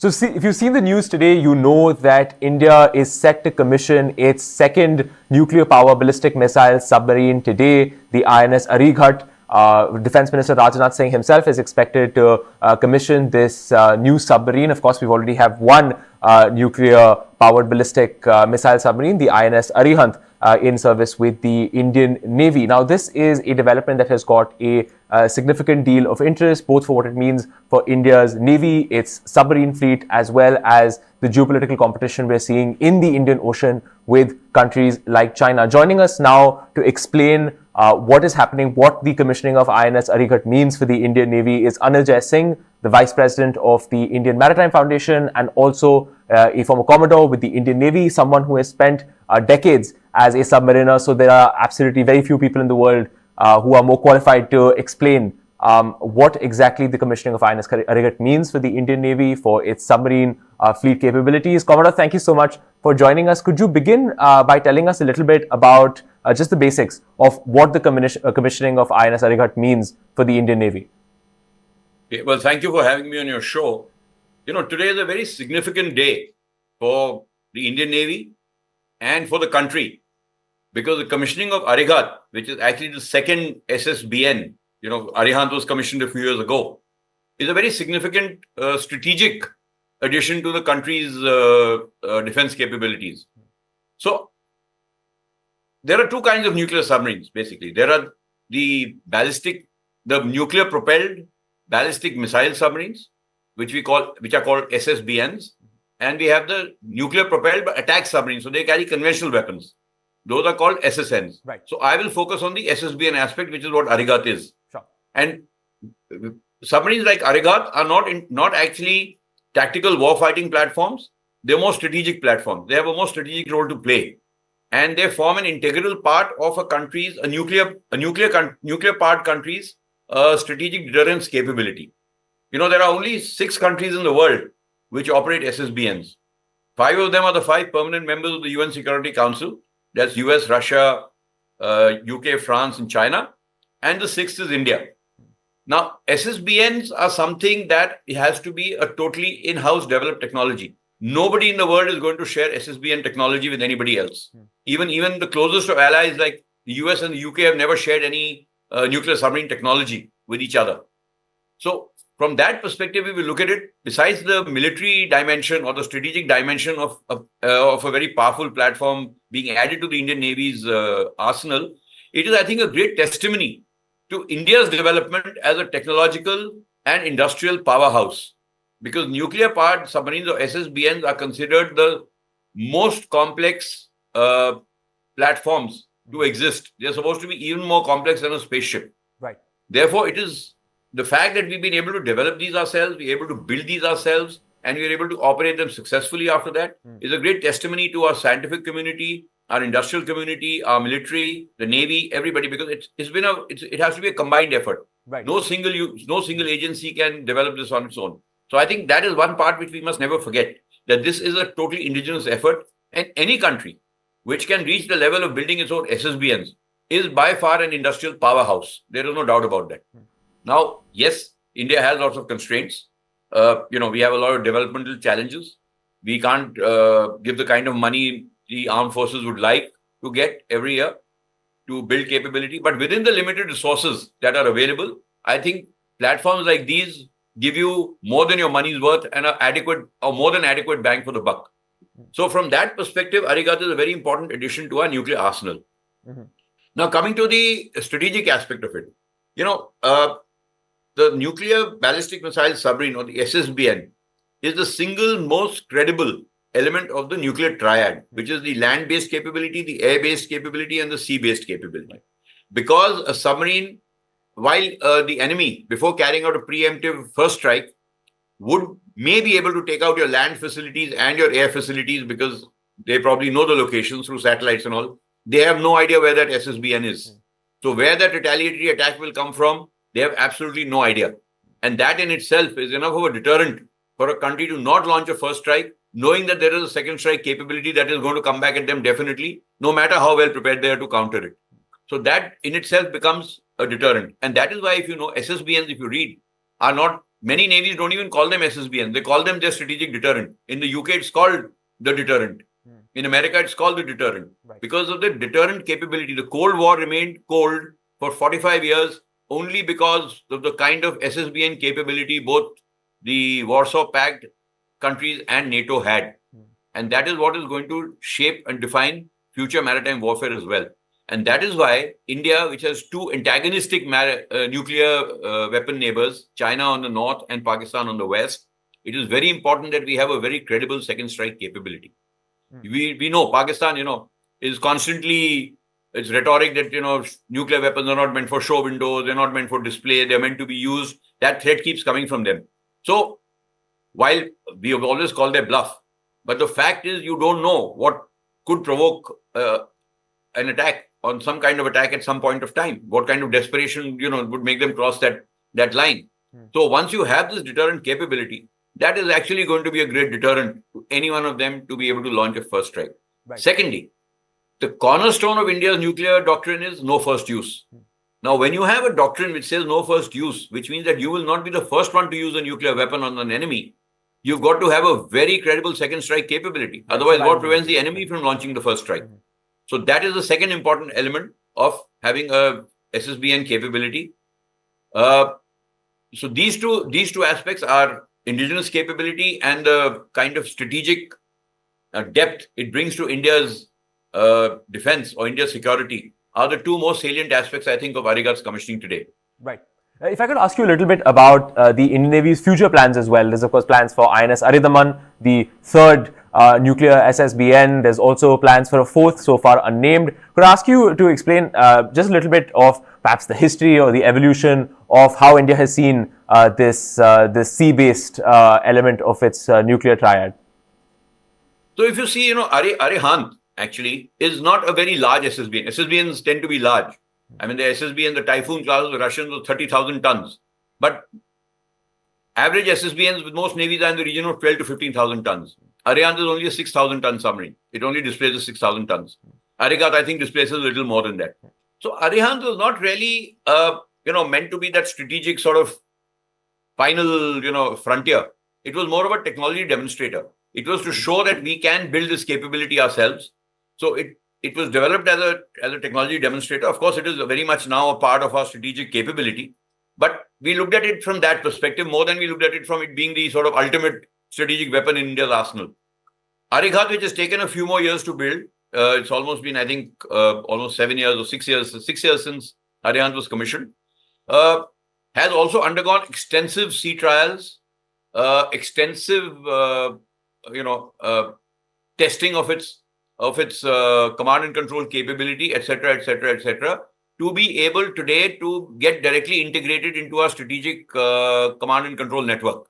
So see, if you've seen the news today, you know that India is set to commission its second nuclear power ballistic missile submarine today, the INS Arighat. Defense Minister Rajnath Singh himself is expected to commission this new submarine. Of course, we've already have one nuclear powered ballistic missile submarine, the INS Arighat, in service with the Indian Navy. Now, this is a development that has got a significant deal of interest, both for what it means for India's Navy, its submarine fleet, as well as the geopolitical competition we're seeing in the Indian Ocean with countries like China. Joining us now to explain what is happening, what the commissioning of INS Arighat means for the Indian Navy is Anil Jai Singh, the Vice President of the Indian Maritime Foundation and also a former Commodore with the Indian Navy, someone who has spent decades as a submariner. So there are absolutely very few people in the world who are more qualified to explain what exactly the commissioning of INS Arighat means for the Indian Navy, for its submarine fleet capabilities. Commodore, thank you so much for joining us. Could you begin by telling us a little bit about just the basics of what the commissioning of INS Arighat means for the Indian Navy? Okay, well, thank you for having me on your show. You know, today is a very significant day for the Indian Navy and for the country, because the commissioning of Arighat, which is actually the second SSBN, you know, Arighat was commissioned a few years ago, is a very significant strategic addition to the country's defense capabilities. So, there are two kinds of nuclear submarines, basically. There are the nuclear propelled ballistic missile submarines, which are called SSBNs, and we have the nuclear propelled attack submarines. So they carry conventional weapons. Those are called SSNs. Right. So I will focus on the SSBN aspect, which is what Arighat is. Sure. And submarines like Arighat are not actually tactical warfighting platforms. They're more strategic platforms. They have a more strategic role to play, and they form an integral part of a nuclear powered country's strategic deterrence capability. You know, there are only 6 countries in the world which operate SSBNs. 5 of them are the 5 permanent members of the UN Security Council. That's US, Russia, UK, France, and China. And the 6th is India. Now, SSBNs are something that it has to be a totally in-house developed technology. Nobody in the world is going to share SSBN technology with anybody else. Even the closest of allies like the US and the UK have never shared any nuclear submarine technology with each other. So, from that perspective, if we look at it, besides the military dimension or the strategic dimension of a very powerful platform being added to the Indian Navy's arsenal, it is, I think, a great testimony to India's development as a technological and industrial powerhouse. Because nuclear-powered submarines or SSBNs are considered the most complex platforms to exist. They're supposed to be even more complex than a spaceship. Right. Therefore, it is the fact that we've been able to develop these ourselves, we're able to build these ourselves, and we're able to operate them successfully after that is a great testimony to our scientific community, our industrial community, our military, the Navy, everybody, because it has to be a combined effort. Right. No single agency can develop this on its own. So I think that is one part which we must never forget, that this is a totally indigenous effort, and any country which can reach the level of building its own SSBNs is by far an industrial powerhouse. There is no doubt about that. Now, yes, India has lots of constraints. We have a lot of developmental challenges. We can't give the kind of money the armed forces would like to get every year to build capability. But within the limited resources that are available, I think platforms like these give you more than your money's worth and more than adequate bang for the buck. So from that perspective, Arighat is a very important addition to our nuclear arsenal. Now, coming to the strategic aspect of it, the nuclear ballistic missile submarine, or the SSBN, is the single most credible element of the nuclear triad, which is the land-based capability, the air-based capability, and the sea-based capability. Because a submarine, while the enemy, before carrying out a preemptive first strike, may be able to take out your land facilities and your air facilities, because they probably know the locations through satellites and all, they have no idea where that SSBN is. So where that retaliatory attack will come from, they have absolutely no idea. And that in itself is enough of a deterrent for a country to not launch a first strike, knowing that there is a second strike capability that is going to come back at them definitely, no matter how well prepared they are to counter it. So that in itself becomes a deterrent. And that is why, SSBNs, if you read, are not Many navies don't even call them SSBN. They call them their strategic deterrent. In the UK, it's called the deterrent. In America, it's called the deterrent. Right. Because of the deterrent capability. The Cold War remained cold for 45 years only because of the kind of SSBN capability both the Warsaw Pact countries and NATO had. And that is what is going to shape and define future maritime warfare as well. And that is why India, which has two antagonistic nuclear weapon neighbors, China on the north and Pakistan on the west, it is very important that we have a very credible second strike capability. We know Pakistan, is constantly, it's rhetoric that, nuclear weapons are not meant for show windows, they're not meant for display, they're meant to be used. That threat keeps coming from them. So while we have always called their bluff, but the fact is you don't know what could provoke an attack on some kind of attack at some point of time. What kind of desperation, would make them cross that line. So once you have this deterrent capability, that is actually going to be a great deterrent to any one of them to be able to launch a first strike. Right. Secondly, the cornerstone of India's nuclear doctrine is no first use. Now, when you have a doctrine which says no first use, which means that you will not be the first one to use a nuclear weapon on an enemy, you've got to have a very credible second strike capability. Otherwise, what prevents the enemy from launching the first strike? So that is the second important element of having a SSBN capability. So these two aspects are indigenous capability and the kind of strategic depth it brings to India's defense or India's security are the two most salient aspects, I think, of Arighat's commissioning today. Right. If I could ask you a little bit about the Indian Navy's future plans as well. There's, of course, plans for INS Arighat, the third nuclear SSBN. There's also plans for a fourth, so far unnamed. Could I ask you to explain just a little bit of perhaps the history or the evolution of how India has seen this sea-based element of its nuclear triad? So if you see, Arighat actually is not a very large SSBN. SSBNs tend to be large. I mean, the SSBN, the Typhoon class of the Russians was 30,000 tons. But average SSBNs with most navies are in the region of 12 to 15,000 tons. Arighat is only a 6,000 ton submarine. It only displaces 6,000 tons. Arighat, I think, displaces a little more than that. So Arighat was not really, meant to be that strategic sort of final, frontier. It was more of a technology demonstrator. It was to show that we can build this capability ourselves. So it was developed as a technology demonstrator. Of course, it is very much now a part of our strategic capability. But we looked at it from that perspective more than we looked at it from it being the sort of ultimate strategic weapon in India's arsenal. Arighat, which has taken a few more years to build, it's almost been, I think, almost 7 years or 6 years, 6 years since Arighat was commissioned, has also undergone extensive sea trials, extensive, testing of its command and control capability, etc., etc., etc., to be able today to get directly integrated into our strategic command and control network.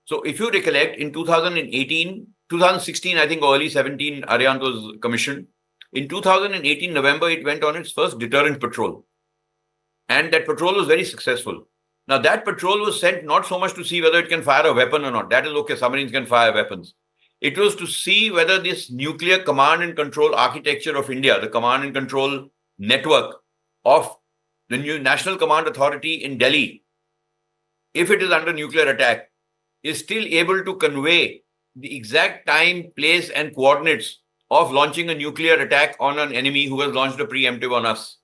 So if you recollect, in 2016, I think, or early 17, Arighat was commissioned. In 2018, November, it went on its first deterrent patrol. And that patrol was very successful. Now, that patrol was sent not so much to see whether it can fire a weapon or not. That is okay, submarines can fire weapons. It was to see whether this nuclear command and control architecture of India, the command and control network of the new National Command Authority in Delhi, if it is under nuclear attack, is still able to convey the exact time, place, and coordinates of launching a nuclear attack on an enemy who has launched a preemptive on us.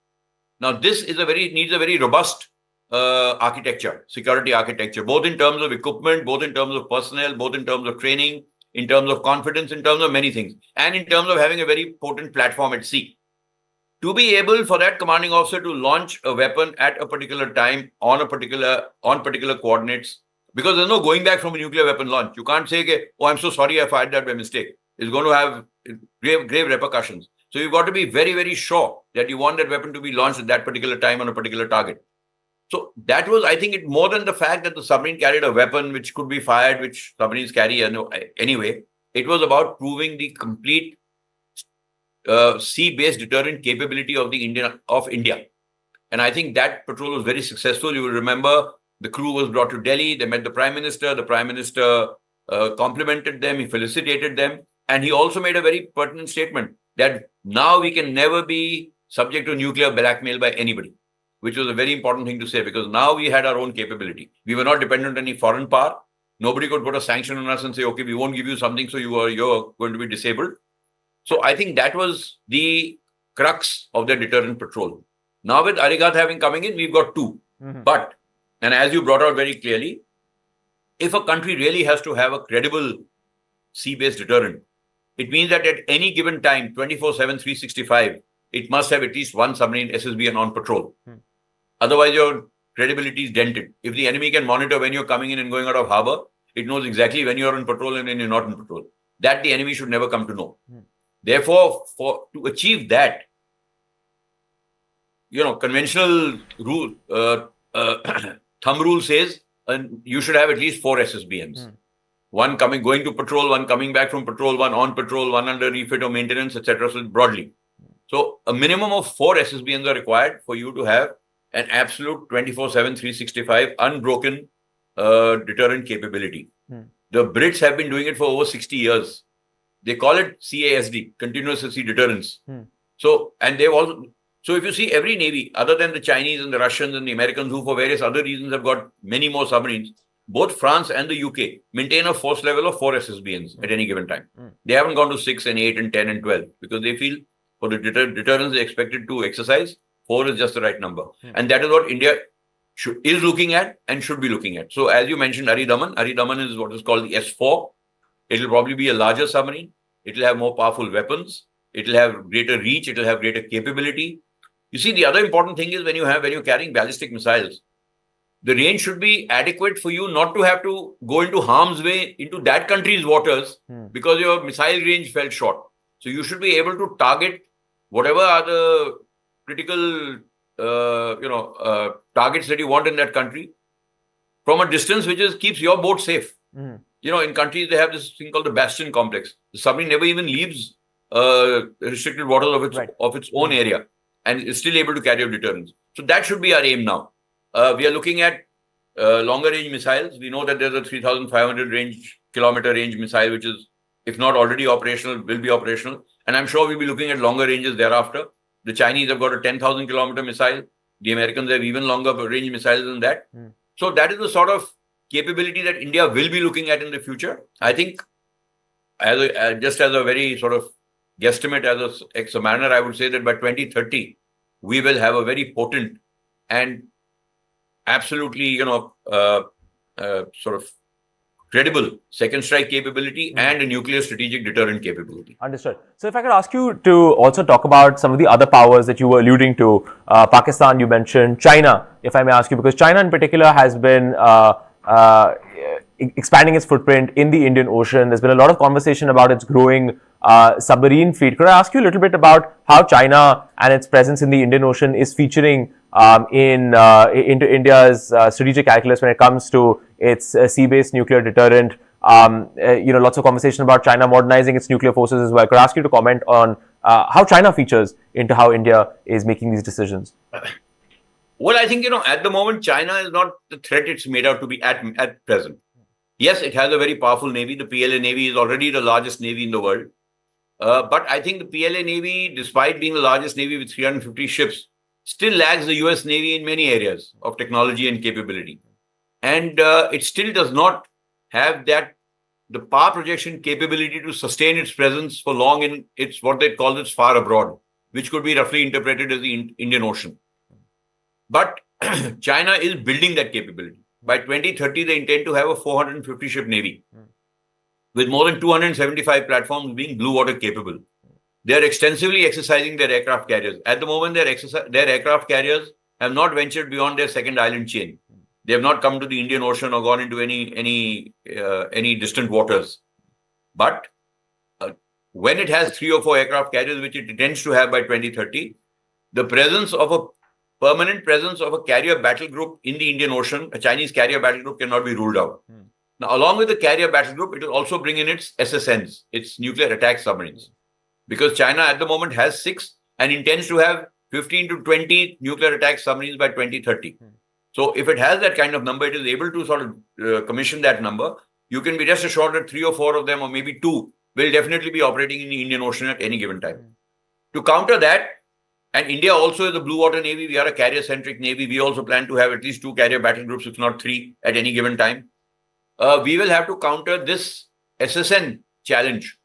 Now, this is needs a very robust architecture, security architecture, both in terms of equipment, both in terms of personnel, both in terms of training, in terms of confidence, in terms of many things, and in terms of having a very potent platform at sea. To be able for that commanding officer to launch a weapon at a particular time on particular coordinates, because there's no going back from a nuclear weapon launch. You can't say, oh, I'm so sorry, I fired that by mistake. It's going to have grave repercussions. So you've got to be very, very sure that you want that weapon to be launched at that particular time on a particular target. So that was, I think, it more than the fact that the submarine carried a weapon which could be fired, which submarines carry anyway. It was about proving the complete sea-based deterrent capability of India. And I think that patrol was very successful. You will remember the crew was brought to Delhi. They met the Prime Minister. The Prime Minister complimented them. He felicitated them. And he also made a very pertinent statement that now we can never be subject to nuclear blackmail by anybody. which was a very important thing to say, because now we had our own capability. We were not dependent on any foreign power. Nobody could put a sanction on us and say, okay, we won't give you something, so you're going to be disabled. So I think that was the crux of the deterrent patrol. Now with Arighat having coming in, we've got two. But, and as you brought out very clearly, if a country really has to have a credible sea-based deterrent, it means that at any given time, 24/7, 365, it must have at least one submarine SSBN on patrol. Otherwise, your credibility is dented. If the enemy can monitor when you're coming in and going out of harbor, it knows exactly when you're on patrol and when you're not on patrol. That the enemy should never come to know. Therefore, to achieve that, conventional rule, thumb rule says you should have at least 4 SSBNs. One going to patrol, one coming back from patrol, one on patrol, one under refit or maintenance, etc. So broadly. So a minimum of 4 SSBNs are required for you to have an absolute 24/7, 365 unbroken deterrent capability. The Brits have been doing it for over 60 years. They call it CASD, Continuous Sea Deterrence. So if you see every navy, other than the Chinese and the Russians and the Americans, who for various other reasons have got many more submarines, both France and the UK maintain a force level of 4 SSBNs at any given time. They haven't gone to 6 and 8 and 10 and 12 because they feel for the deterrence they expected to exercise, 4 is just the right number. And that is what India is looking at and should be looking at. So as you mentioned, Aridaman is what is called the S4. It will probably be a larger submarine. It will have more powerful weapons. It will have greater reach. It will have greater capability. You see, the other important thing is when you're carrying ballistic missiles, the range should be adequate for you not to have to go into harm's way into that country's waters because your missile range fell short. So you should be able to target whatever are the critical, targets that you want in that country from a distance which keeps your boat safe. In countries, they have this thing called the Bastion complex. The submarine never even leaves restricted waters of its own area and is still able to carry out deterrence. So that should be our aim now. We are looking at longer range missiles. We know that there's a 3,500 kilometer range missile, which is, if not already operational, will be operational. And I'm sure we'll be looking at longer ranges thereafter. The Chinese have got a 10,000 kilometer missile. The Americans have even longer range missiles than that. So that is the sort of capability that India will be looking at in the future. I think, just as a very sort of guesstimate as an ex-mariner, I would say that by 2030, we will have a very potent and absolutely, sort of credible second strike capability and a nuclear strategic deterrent capability. Understood. So if I could ask you to also talk about some of the other powers that you were alluding to, Pakistan, you mentioned, China, if I may ask you, because China in particular has been expanding its footprint in the Indian Ocean. There's been a lot of conversation about its growing submarine fleet. Could I ask you a little bit about how China and its presence in the Indian Ocean is featuring into India's strategic calculus when it comes to its sea-based nuclear deterrent? Lots of conversation about China modernizing its nuclear forces as well. Could I ask you to comment on how China features into how India is making these decisions? Well, I think, at the moment, China is not the threat it's made out to be at present. Yes, it has a very powerful navy. The PLA Navy is already the largest navy in the world. But I think the PLA Navy, despite being the largest navy with 350 ships, still lags the US Navy in many areas of technology and capability. And it still does not have the power projection capability to sustain its presence for long in its what they call its far abroad, which could be roughly interpreted as the Indian Ocean. But China is building that capability. By 2030, they intend to have a 450-ship navy with more than 275 platforms being blue water capable. They are extensively exercising their aircraft carriers. At the moment, their aircraft carriers have not ventured beyond their second island chain. They have not come to the Indian Ocean or gone into any distant waters. But when it has 3 or 4 aircraft carriers, which it intends to have by 2030, the permanent presence of a carrier battle group in the Indian Ocean, a Chinese carrier battle group, cannot be ruled out. Now, along with the carrier battle group, it will also bring in its SSNs, its nuclear attack submarines. Because China at the moment has 6 and intends to have 15 to 20 nuclear attack submarines by 2030. So if it has that kind of number, it is able to sort of commission that number. You can be just assured that 3 or 4 of them, or maybe 2, will definitely be operating in the Indian Ocean at any given time. To counter that, And India also is a blue water navy. We are a carrier-centric navy. We also plan to have at least 2 carrier battle groups, if not 3, at any given time. We will have to counter this SSN challenge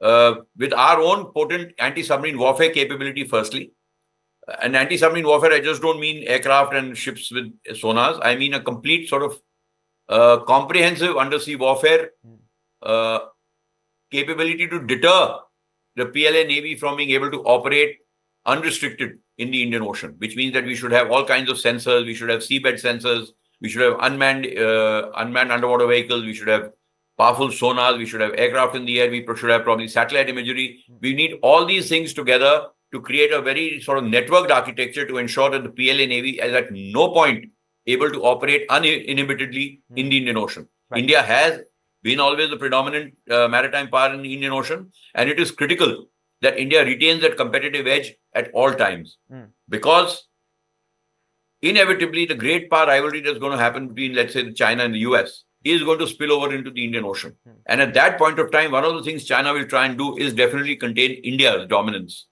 with our own potent anti-submarine warfare capability, firstly. And anti-submarine warfare, I just don't mean aircraft and ships with sonars. I mean a complete sort of comprehensive undersea warfare capability to deter the PLA Navy from being able to operate unrestricted in the Indian Ocean, which means that we should have all kinds of sensors. We should have seabed sensors. We should have unmanned underwater vehicles. We should have powerful sonars. We should have aircraft in the air. We should have probably satellite imagery. We need all these things together to create a very sort of networked architecture to ensure that the PLA Navy is at no point able to operate uninhibitedly in the Indian Ocean. Right. India has been always the predominant maritime power in the Indian Ocean, and it is critical that India retains that competitive edge at all times. Because inevitably, the great power rivalry that's going to happen between, let's say, China and the US is going to spill over into the Indian Ocean. And at that point of time, one of the things China will try and do is definitely contain India's dominance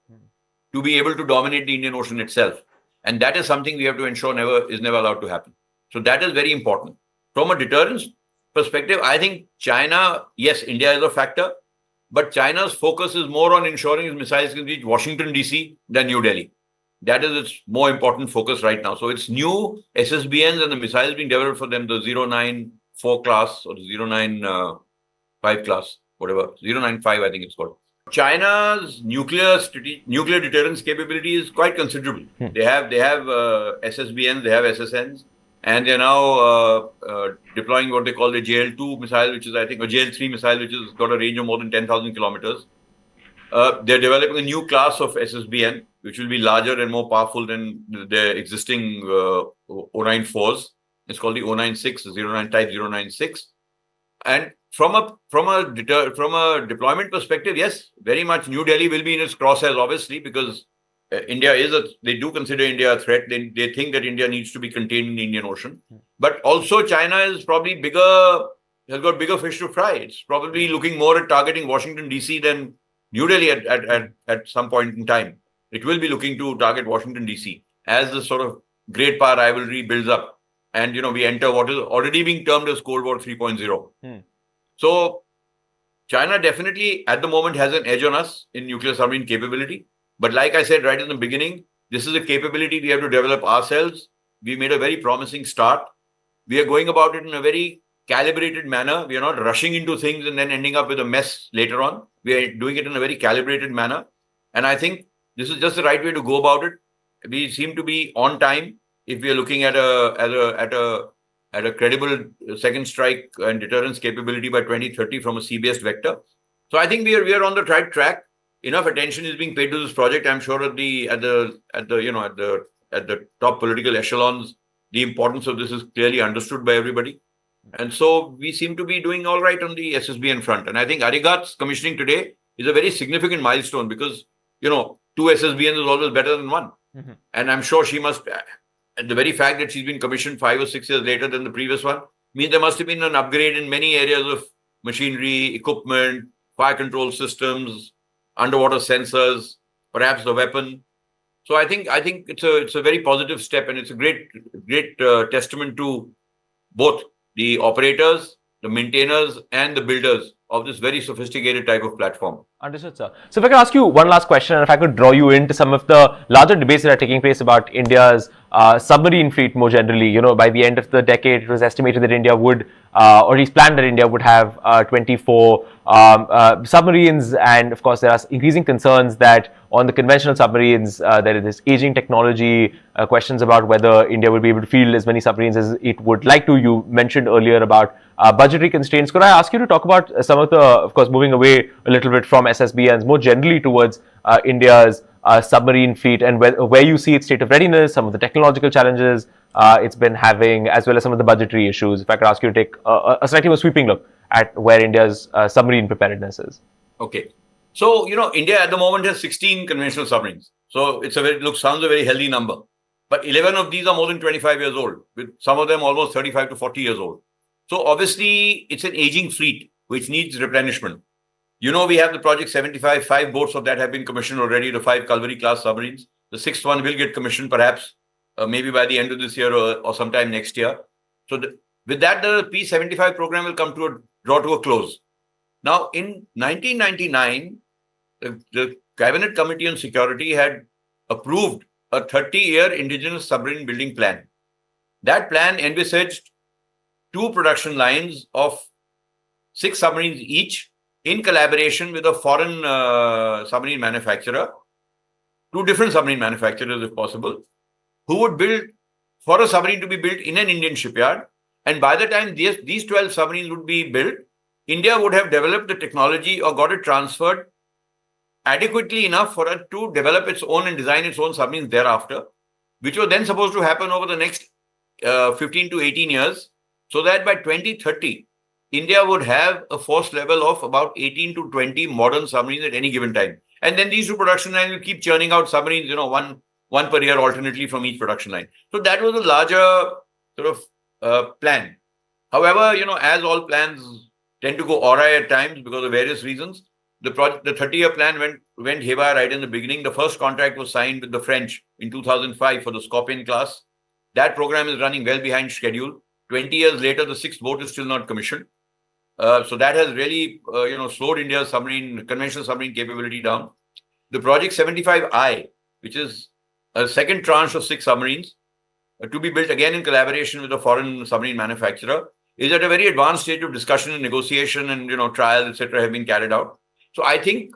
to be able to dominate the Indian Ocean itself. And that is something we have to ensure is never allowed to happen. So that is very important. From a deterrence perspective, I think China, yes, India is a factor, but China's focus is more on ensuring its missiles can reach Washington, D.C. than New Delhi. That is its more important focus right now. So it's new SSBNs and the missiles being developed for them, the 094 class or the 095 class, whatever, 095, I think it's called. China's nuclear deterrence capability is quite considerable. They have SSBNs, they have SSNs, and they're now deploying what they call the JL2 missile, which is, I think, a JL3 missile, which has got a range of more than 10,000 kilometers. They're developing a new class of SSBN, which will be larger and more powerful than the existing O94s. It's called the O96, type 096. And from a deployment perspective, yes, very much New Delhi will be in its crosshairs, obviously, because they do consider India a threat. They think that India needs to be contained in the Indian Ocean. But also China is probably has got bigger fish to fry. It's probably looking more at targeting Washington, D.C. than New Delhi at some point in time. It will be looking to target Washington, D.C. as the sort of great power rivalry builds up. And, we enter what is already being termed as Cold War 3.0. So China definitely at the moment has an edge on us in nuclear submarine capability. But like I said right in the beginning, this is a capability we have to develop ourselves. We made a very promising start. We are going about it in a very calibrated manner. We are not rushing into things and then ending up with a mess later on. We are doing it in a very calibrated manner. And I think this is just the right way to go about it. We seem to be on time if we are looking at a credible second strike and deterrence capability by 2030 from a sea-based vector. So I think we are on the right track. Enough attention is being paid to this project. I'm sure at the top political echelons, the importance of this is clearly understood by everybody. And so we seem to be doing all right on the SSBN front. And I think Arighat's commissioning today is a very significant milestone because, 2 SSBNs is always better than 1. And I'm sure she must, the very fact that she's been commissioned 5 or 6 years later than the previous one means there must have been an upgrade in many areas of machinery, equipment, fire control systems, underwater sensors, perhaps the weapon. So I think it's a very positive step, and it's a great testament to both the operators, the maintainers, and the builders of this very sophisticated type of platform. Understood, sir. So if I could ask you one last question, and if I could draw you into some of the larger debates that are taking place about India's submarine fleet more generally. By the end of the decade, it was estimated that India would, or at least planned that India would have 24 submarines. And of course, there are increasing concerns that on the conventional submarines, there is this aging technology, questions about whether India will be able to field as many submarines as it would like to. You mentioned earlier about budgetary constraints. Could I ask you to talk about some of the, of course, moving away a little bit from SSBNs, more generally towards India's submarine fleet and where you see its state of readiness, some of the technological challenges it's been having, as well as some of the budgetary issues. If I could ask you to take a slightly more sweeping look at where India's submarine preparedness is. Okay. So, India at the moment has 16 conventional submarines. So it sounds a very healthy number. But 11 of these are more than 25 years old, with some of them almost 35 to 40 years old. So obviously, it's an aging fleet, which needs replenishment. We have the Project 75, 5 boats of that have been commissioned already, the 5 Calvary class submarines. The sixth one will get commissioned perhaps maybe by the end of this year or sometime next year. So with that, the P-75 program will come to draw to a close. Now, in 1999, the Cabinet Committee on Security had approved a 30-year indigenous submarine building plan. That plan envisaged 2 production lines of 6 submarines each in collaboration with a foreign submarine manufacturer, 2 different submarine manufacturers if possible, who would build for a submarine to be built in an Indian shipyard. And by the time these 12 submarines would be built, India would have developed the technology or got it transferred adequately enough for it to develop its own and design its own submarines thereafter, which was then supposed to happen over the next 15 to 18 years, so that by 2030, India would have a force level of about 18 to 20 modern submarines at any given time. And then these 2 production lines will keep churning out submarines, one per year alternately from each production line. So that was a larger sort of plan. However, as all plans tend to go awry at times because of various reasons, the 30-year plan went haywire right in the beginning. The first contract was signed with the French in 2005 for the Scorpion class. That program is running well behind schedule. 20 years later, the 6th boat is still not commissioned. So that has really, slowed India's conventional submarine capability down. The Project 75I, which is a second tranche of 6 submarines to be built again in collaboration with a foreign submarine manufacturer, is at a very advanced stage of discussion and negotiation, and trials, etc., have been carried out. So I think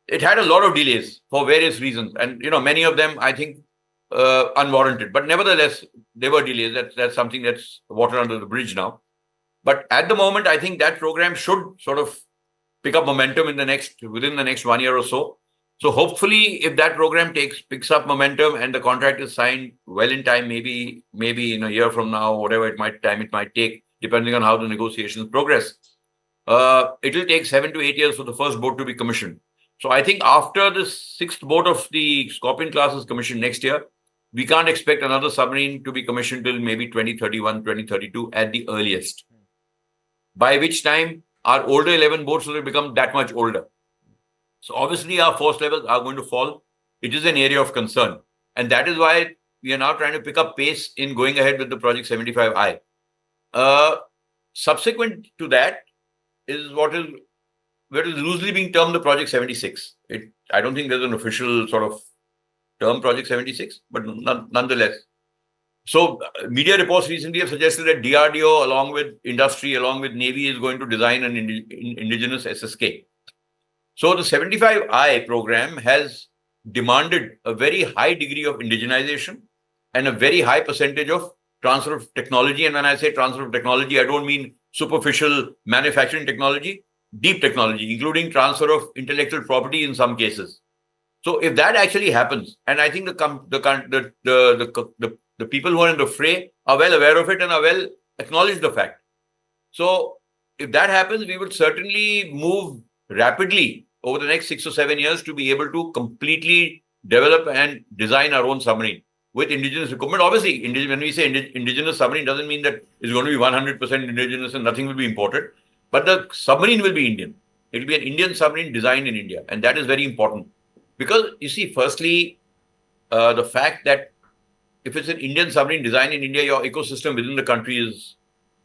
it had a lot of delays for various reasons, and many of them I think unwarranted. But nevertheless, there were delays. That's something that's water under the bridge now. But at the moment, I think that program should sort of pick up momentum within the next 1 year or so. So hopefully, if that program picks up momentum and the contract is signed well in time, maybe in a year from now, whatever it might take, depending on how the negotiations progress, it will take 7 to 8 years for the first boat to be commissioned. So I think after the 6th boat of the Scorpion class is commissioned next year, we can't expect another submarine to be commissioned till maybe 2031, 2032 at the earliest. By which time our older 11 boats will become that much older. So obviously our force levels are going to fall. It is an area of concern. And that is why we are now trying to pick up pace in going ahead with the Project 75I. Subsequent to that is what is loosely being termed the Project 76. I don't think there's an official sort of term Project 76, but nonetheless. So media reports recently have suggested that DRDO, along with industry, along with Navy, is going to design an indigenous SSK. So the 75I program has demanded a very high degree of indigenization and a very high percentage of transfer of technology. And when I say transfer of technology, I don't mean superficial manufacturing technology, deep technology, including transfer of intellectual property in some cases. So if that actually happens, and I think the people who are in the fray are well aware of it and are well acknowledge the fact. So if that happens, we will certainly move rapidly over the next 6 or 7 years to be able to completely develop and design our own submarine with indigenous equipment. Obviously, when we say indigenous submarine, doesn't mean that it's going to be 100% indigenous and nothing will be imported. But the submarine will be Indian. It will be an Indian submarine designed in India. And that is very important. Because, you see, firstly, the fact that if it's an Indian submarine designed in India, your ecosystem within the country is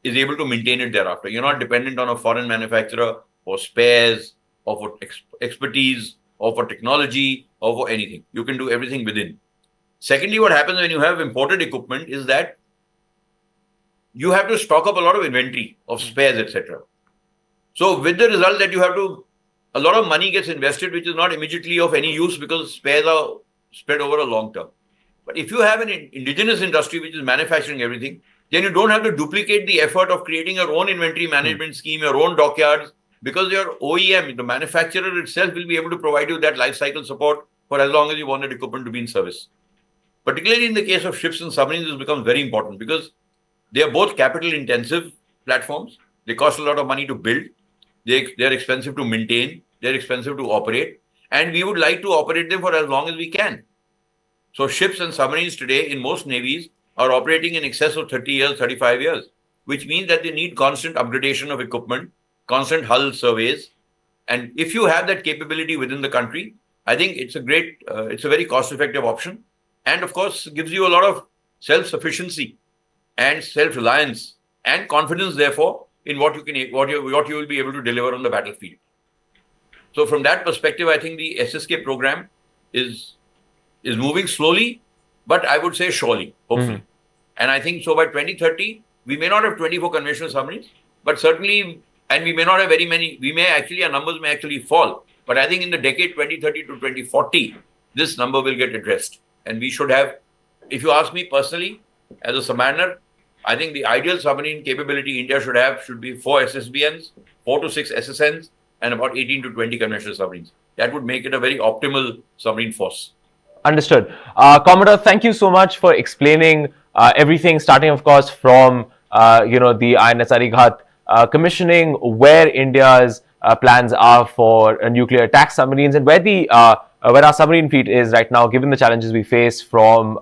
able to maintain it thereafter. You're not dependent on a foreign manufacturer for spares or for expertise or for technology or for anything. You can do everything within. Secondly, what happens when you have imported equipment is that you have to stock up a lot of inventory of spares, etc. So with the result that a lot of money gets invested, which is not immediately of any use because spares are spread over a long term. But if you have an indigenous industry which is manufacturing everything, then you don't have to duplicate the effort of creating your own inventory management scheme, your own dockyards, because your OEM, the manufacturer itself, will be able to provide you that life cycle support for as long as you want that equipment to be in service. Particularly in the case of ships and submarines, this becomes very important because they are both capital intensive platforms. They cost a lot of money to build. They're expensive to maintain. They're expensive to operate. And we would like to operate them for as long as we can. So ships and submarines today in most navies are operating in excess of 30 years, 35 years, which means that they need constant upgradation of equipment, constant hull surveys. And if you have that capability within the country, I think it's it's a very cost-effective option, and of course gives you a lot of self-sufficiency and self-reliance and confidence, therefore, in what you will be able to deliver on the battlefield. So from that perspective, I think the SSK program is moving slowly, but I would say surely, hopefully. And I think so by 2030, we may not have 24 conventional submarines, but certainly, and we may not have very many, our numbers may actually fall. But I think in the decade 2030 to 2040, this number will get addressed. And we should have, if you ask me personally, as a submariner, I think the ideal submarine capability India should be 4 SSBNs, 4 to 6 SSNs, and about 18 to 20 conventional submarines. That would make it a very optimal submarine force. Understood. Commodore, thank you so much for explaining everything, starting, of course, from the INS Arighat commissioning, where India's plans are for nuclear attack submarines, and where our submarine fleet is right now, given the challenges we face from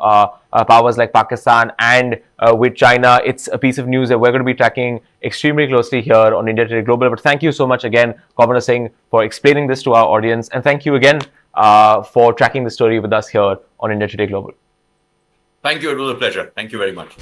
powers like Pakistan and with China. It's a piece of news that we're going to be tracking extremely closely here on India Today Global. But thank you so much again, Commodore Singh, for explaining this to our audience, and thank you again for tracking the story with us here on India Today Global. Thank you. It was a pleasure. Thank you very much.